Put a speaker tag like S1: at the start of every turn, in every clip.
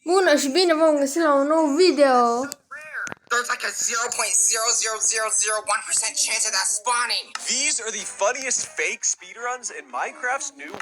S1: Bună și bine v-am găsit la un nou video!
S2: There's like a 0.00001% chance of that spawning.
S3: These are the funniest fake speedruns in Minecraft's new 1.20.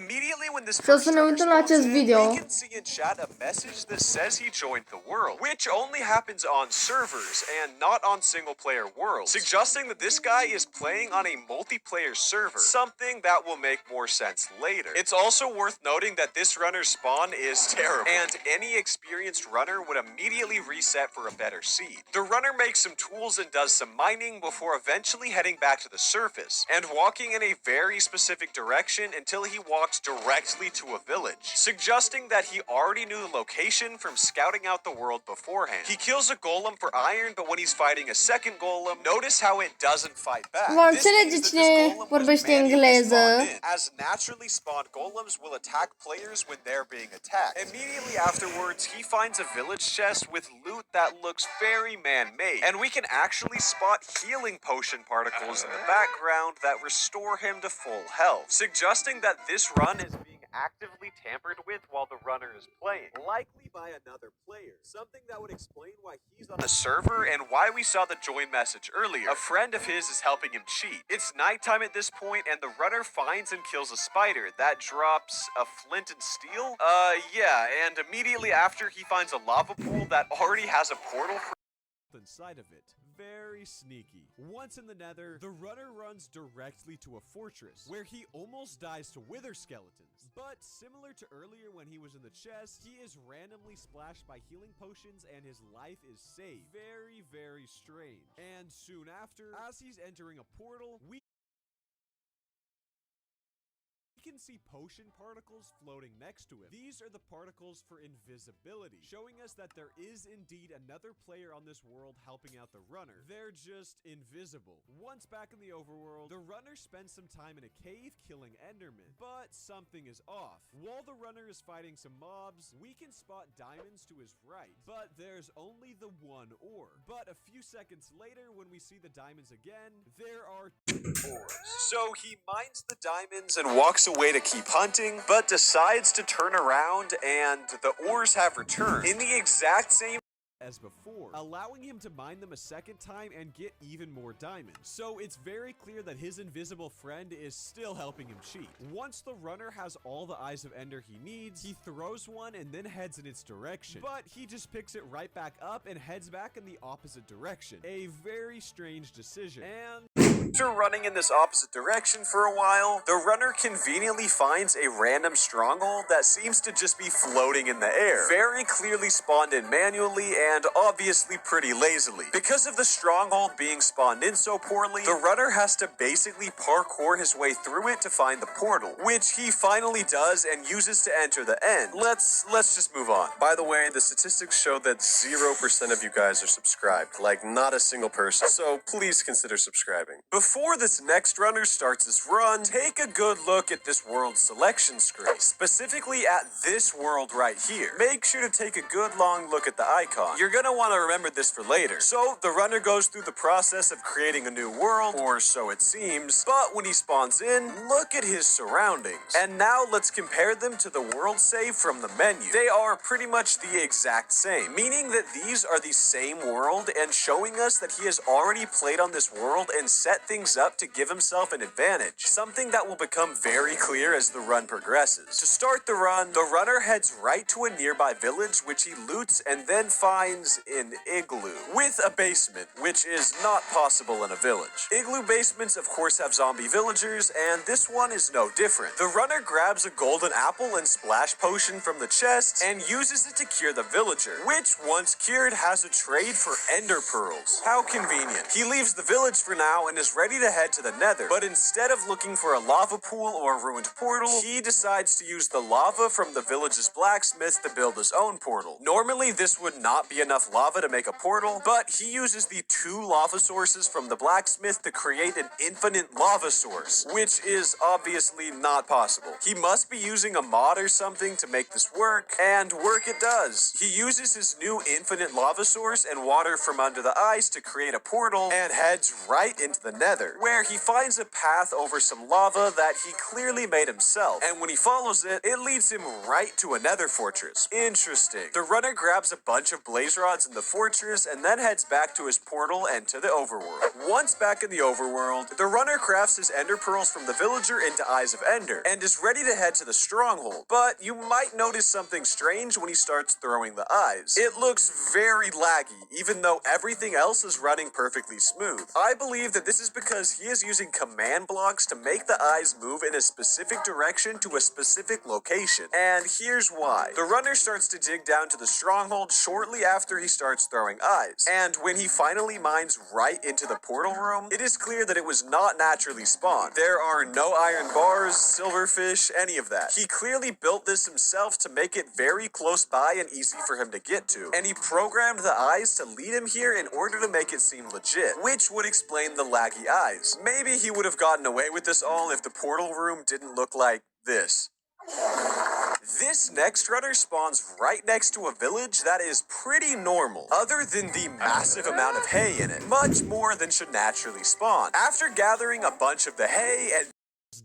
S3: Immediately when this
S1: Și o să ne uităm la acest video.
S3: we can see in chat a message that says he joined the world, which only happens on servers and not on single-player worlds, suggesting that this guy is playing on a multiplayer server, something that will make more sense later. It's also worth noting that this runner's spawn is terrible, and any experienced runner would immediately reset for a better seed. The runner makes some tools and does some mining before eventually heading back to the surface, and walking in a very specific direction until he walks directly to a village, suggesting that he already knew the location from scouting out the world beforehand. He kills a golem for iron, but when he's fighting a second golem, notice how it doesn't fight back. This means that this golem was manually spawned in, as naturally spawned golems will attack players when they're being attacked. Immediately afterwards, he finds a village chest with loot that looks very man-made, and we can actually spot healing potion particles in the background that restore him to full health, suggesting that this run is being actively tampered with while the runner is playing, likely by another player, something that would explain why he's on the server and why we saw the join message earlier. A friend of his is helping him cheat. It's nighttime at this point, and the runner finds and kills a spider that drops a flint and steel. Yeah, and immediately after he finds a lava pool that already has a portal inside of it. Very sneaky. Once in the nether, the runner runs directly to a fortress, where he almost dies to wither skeletons. But similar to earlier when he was in the chest, he is randomly splashed by healing potions and his life is saved. Very, very strange. And soon after, as he's entering a portal, we can see potion particles floating next to him. These are the particles for invisibility, showing us that there is indeed another player on this world helping out the runner. They're just invisible. Once back in the overworld, the runner spends some time in a cave killing endermen, but something is off. While the runner is fighting some mobs, we can spot diamonds to his right, but there's only the one ore. But a few seconds later, when we see the diamonds again, there are two ores. So he mines the diamonds and walks away to keep hunting, but decides to turn around and the ores have returned in the exact same as before, allowing him to mine them a second time and get even more diamonds. So it's very clear that his invisible friend is still helping him cheat. Once the runner has all the eyes of Ender he needs, he throws one and then heads in its direction. But he just picks it right back up and heads back in the opposite direction. A very strange decision. And after running in this opposite direction for a while, the runner conveniently finds a random stronghold that seems to just be floating in the air. Very clearly spawned in manually and obviously pretty lazily. Because of the stronghold being spawned in so poorly, the runner has to basically parkour his way through it to find the portal, which he finally does and uses to enter the end. Let's just move on. By the way, the statistics show that 0% of you guys are subscribed, like not a single person, so please consider subscribing. Before this next runner starts his run, take a good look at this world selection screen, specifically at this world right here. Make sure to take a good long look at the icon. You're gonna want to remember this for later. So the runner goes through the process of creating a new world, or so it seems, but when he spawns in, look at his surroundings. And now let's compare them to the world save from the menu. They are pretty much the exact same, meaning that these are the same world and showing us that he has already played on this world and set things up to give himself an advantage, something that will become very clear as the run progresses. To start the run, the runner heads right to a nearby village which he loots and then finds an igloo with a basement, which is not possible in a village. Igloo basements of course have zombie villagers, and this one is no different. The runner grabs a golden apple and splash potion from the chest and uses it to cure the villager, which once cured has a trade for ender pearls. How convenient. He leaves the village for now and is ready to head to the nether, but instead of looking for a lava pool or a ruined portal, he decides to use the lava from the village's blacksmith to build his own portal. Normally this would not be enough lava to make a portal, but he uses the 2 lava sources from the blacksmith to create an infinite lava source, which is obviously not possible. He must be using a mod or something to make this work, and work it does. He uses his new infinite lava source and water from under the ice to create a portal and heads right into the nether.
S4: nether, where he finds a path over some lava that he clearly made himself, and when he follows it, it leads him right to a nether fortress. Interesting. The runner grabs a bunch of blaze rods in the fortress and then heads back to his portal and to the overworld. Once back in the overworld, the runner crafts his ender pearls from the villager into Eyes of Ender, and is ready to head to the stronghold, but you might notice something strange when he starts throwing the eyes. It looks very laggy, even though everything else is running perfectly smooth. I believe that this is because he is using command blocks to make the eyes move in a specific direction to a specific location, and here's why. The runner starts to dig down to the stronghold shortly after he starts throwing eyes, and when he finally mines right into the portal room, it is clear that it was not naturally spawned. There are no iron bars, silverfish, any of that. He clearly built this himself to make it very close by and easy for him to get to, and he programmed the eyes to lead him here in order to make it seem legit, which would explain the laggy eyes. Maybe he would have gotten away with this all if the portal room didn't look like this. This next runner spawns right next to a village that is pretty normal, other than the massive amount of hay in it, much more than should naturally spawn. After gathering a bunch of the hay and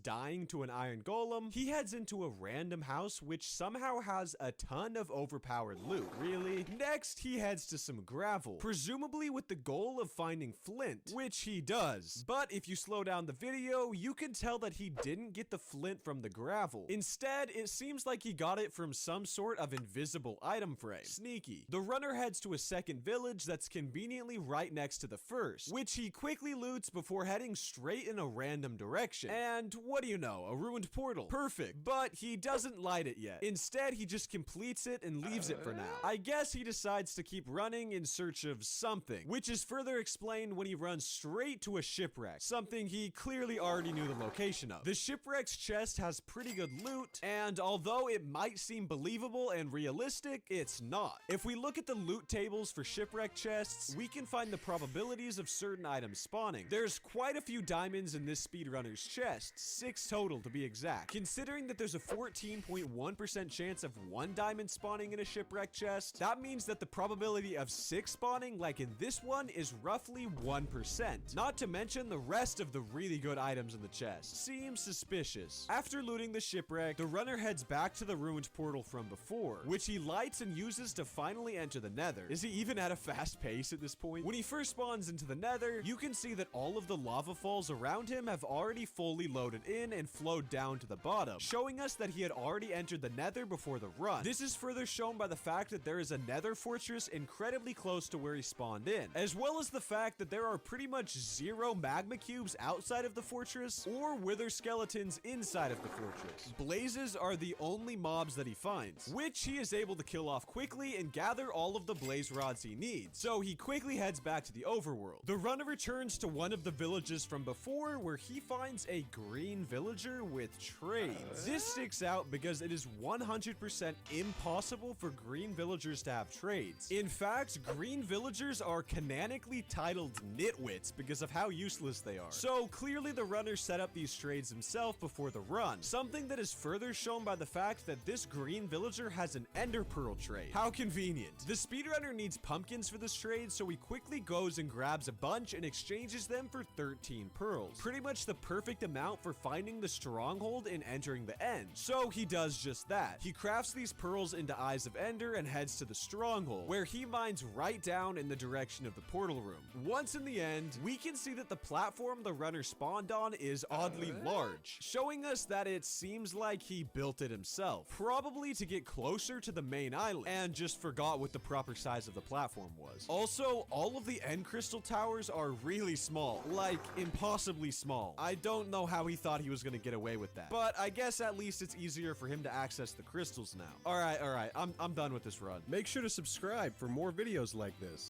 S3: dying to an iron golem, he heads into a random house which somehow has a ton of overpowered loot. Really? Next, he heads to some gravel, presumably with the goal of finding flint, which he does. But if you slow down the video, you can tell that he didn't get the flint from the gravel. Instead, it seems like he got it from some sort of invisible item frame. Sneaky. The runner heads to a second village that's conveniently right next to the first, which he quickly loots before heading straight in a random direction. And what do you know? A ruined portal. Perfect. But he doesn't light it yet. Instead, he just completes it and leaves it for now. I guess he decides to keep running in search of something, which is further explained when he runs straight to a shipwreck, something he clearly already knew the location of. The shipwreck's chest has pretty good loot, and although it might seem believable and realistic, it's not. If we look at the loot tables for shipwreck chests, we can find the probabilities of certain items spawning. There's quite a few diamonds in this speedrunner's chest, 6 total to be exact. Considering that there's a 14.1% chance of 1 diamond spawning in a shipwreck chest, that means that the probability of 6 spawning, like in this one, is roughly 1%. Not to mention the rest of the really good items in the chest. Seems suspicious. After looting the shipwreck, the runner heads back to the ruined portal from before, which he lights and uses to finally enter the nether. Is he even at a fast pace at this point? When he first spawns into the nether, you can see that all of the lava falls around him have already fully loaded in and flowed down to the bottom, showing us that he had already entered the nether before the run. This is further shown by the fact that there is a nether fortress incredibly close to where he spawned in, as well as the fact that there are pretty much 0 magma cubes outside of the fortress or wither skeletons inside of the fortress. Blazes are the only mobs that he finds, which he is able to kill off quickly and gather all of the blaze rods he needs, so he quickly heads back to the overworld. The runner returns to one of the villages from before, where he finds a green villager with trades. This sticks out because it is 100% impossible for green villagers to have trades. In fact, green villagers are canonically titled nitwits because of how useless they are. So clearly the runner set up these trades himself before the run, something that is further shown by the fact that this green villager has an ender pearl trade. How convenient. The speedrunner needs pumpkins for this trade, so he quickly goes and grabs a bunch and exchanges them for 13 pearls. Pretty much the perfect amount for finding the stronghold and entering the end. So he does just that. He crafts these pearls into Eyes of Ender and heads to the stronghold, where he mines right down in the direction of the portal room. Once in the end, we can see that the platform the runner spawned on is oddly large, showing us that it seems like he built it himself, probably to get closer to the main island, and just forgot what the proper size of the platform was. Also, all of the end crystal towers are really small, like impossibly small. I don't know how he thought he was gonna get away with that, but I guess at least it's easier for him to access the crystals now. Alright, I'm done with this run. Make sure to subscribe for more videos like this.